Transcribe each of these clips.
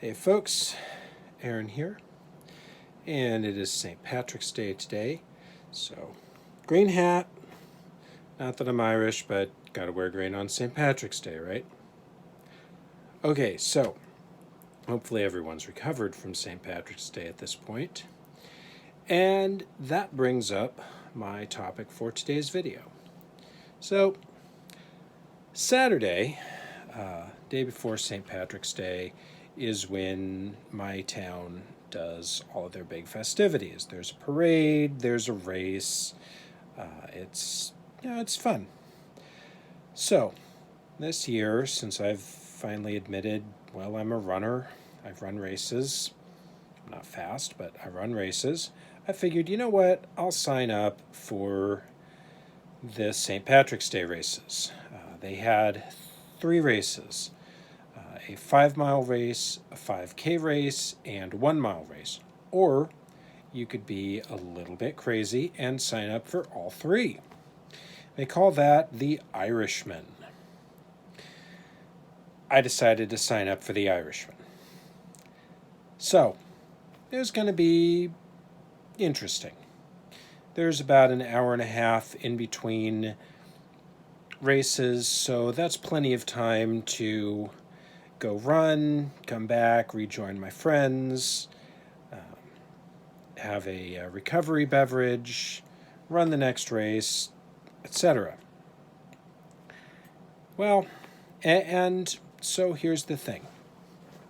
Hey folks, Aaron here, and it is St. Patrick's Day today, so green hat, not that I'm Irish, but gotta wear green on St. Patrick's Day, right? Okay, so hopefully everyone's recovered from St. Patrick's Day at this point, and that brings up my topic for today's video. So, Saturday, day before St. Patrick's Day, is when my town does all of their big festivities. There's a parade, there's a race. It's fun. So this year, since I've finally admitted, well, I'm a runner. I've run races. I'm not fast, but I run races. I figured, you know what? I'll sign up for the St. Patrick's Day races. They had 3 races. A 5-mile race, a 5K race, and a 1-mile race. Or you could be a little bit crazy and sign up for all 3. They call that the Irishman. I decided to sign up for the Irishman. So, it's going to be interesting. There's about an hour and a half in between races, so that's plenty of time to go run, come back, rejoin my friends, have a recovery beverage, run the next race, etc. Well, and so here's the thing.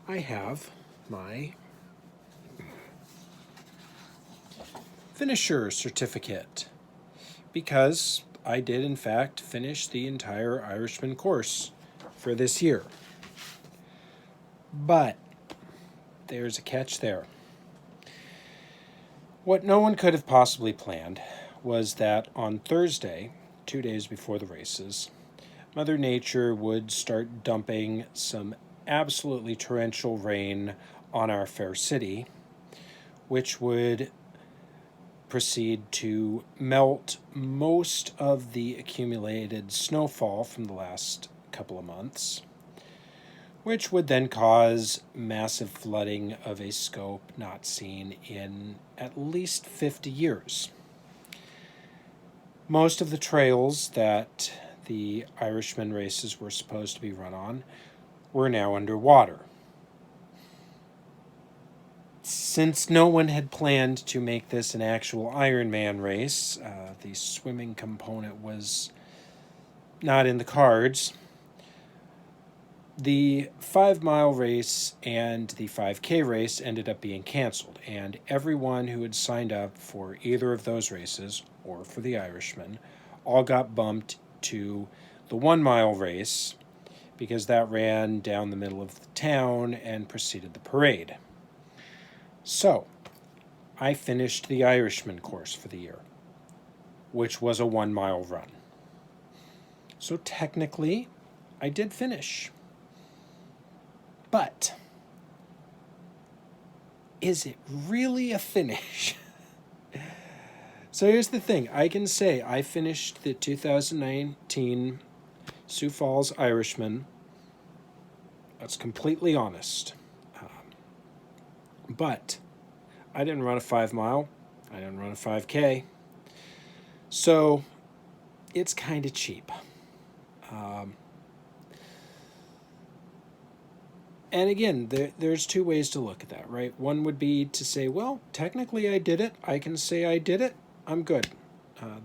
I have my finisher certificate because I did in fact finish the entire Irishman course for this year. But there's a catch there. What no one could have possibly planned was that on Thursday, 2 days before the races, Mother Nature would start dumping some absolutely torrential rain on our fair city, which would proceed to melt most of the accumulated snowfall from the last couple of months, which would then cause massive flooding of a scope not seen in at least 50 years. Most of the trails that the Irishman races were supposed to be run on were now underwater. Since no one had planned to make this an actual Ironman race, the swimming component was not in the cards. The 5-mile race and the 5K race ended up being canceled, and everyone who had signed up for either of those races, or for the Irishman, all got bumped to the 1-mile race because that ran down the middle of the town and preceded the parade. So, I finished the Irishman course for the year, which was a 1-mile run. So technically, I did finish. But, is it really a finish? So here's the thing. I can say I finished the 2019 Sioux Falls Irishman. That's completely honest. But I didn't run a 5-mile. I didn't run a 5K. So it's kind of cheap. And again, there's 2 ways to look at that, right? One would be to say, well, technically I did it. I can say I did it. I'm good.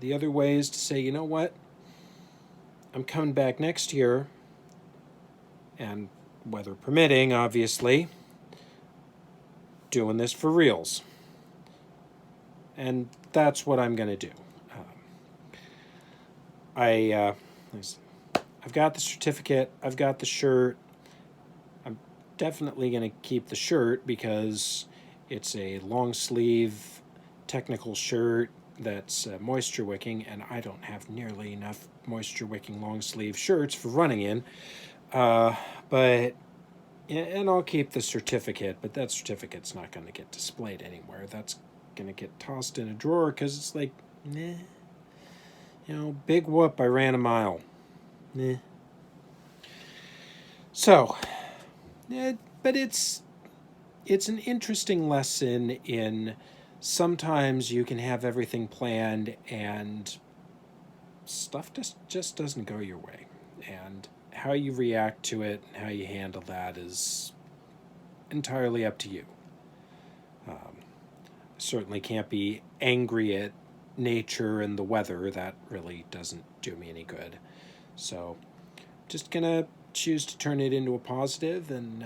The other way is to say, you know what? I'm coming back next year, and weather permitting, obviously, doing this for reals. And that's what I'm going to do. I've got the certificate. I've got the shirt. Definitely going to keep the shirt because it's a long sleeve technical shirt that's moisture wicking, and I don't have nearly enough moisture wicking long sleeve shirts for running in. And I'll keep the certificate, but that certificate's not going to get displayed anywhere. That's going to get tossed in a drawer because it's like, big whoop, I ran a mile. So, but it's it's an interesting lesson in sometimes you can have everything planned and stuff just doesn't go your way. And how you react to it and how you handle that is entirely up to you. Certainly can't be angry at nature and the weather. That really doesn't do me any good. So just gonna choose to turn it into a positive, and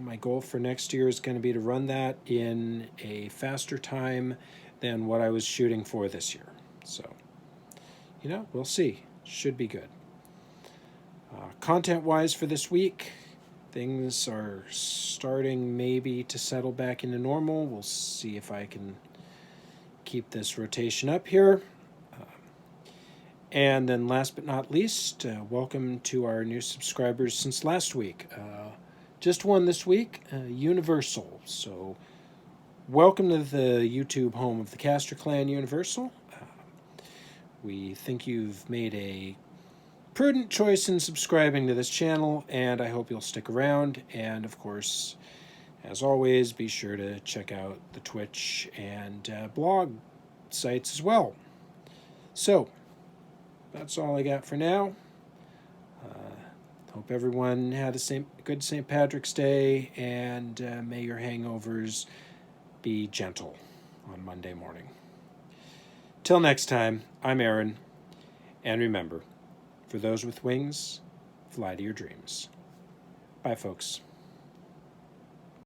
my goal for next year is going to be to run that in a faster time than what I was shooting for this year. So we'll see. Should be good. Content wise for this week, things are starting maybe to settle back into normal. We'll see if I can keep this rotation up here. And then last but not least, welcome to our new subscribers since last week. Just one this week, Universal. So welcome to the YouTube home of the Castor Clan, Universal. We think you've made a prudent choice in subscribing to this channel, and I hope you'll stick around. And of course, as always, be sure to check out the Twitch and blog sites as well. So that's all I got for now. Hope everyone had a good St. Patrick's Day, and may your hangovers be gentle on Monday morning. Till next time, I'm Aaron, and remember, for those with wings, fly to your dreams. Bye, folks.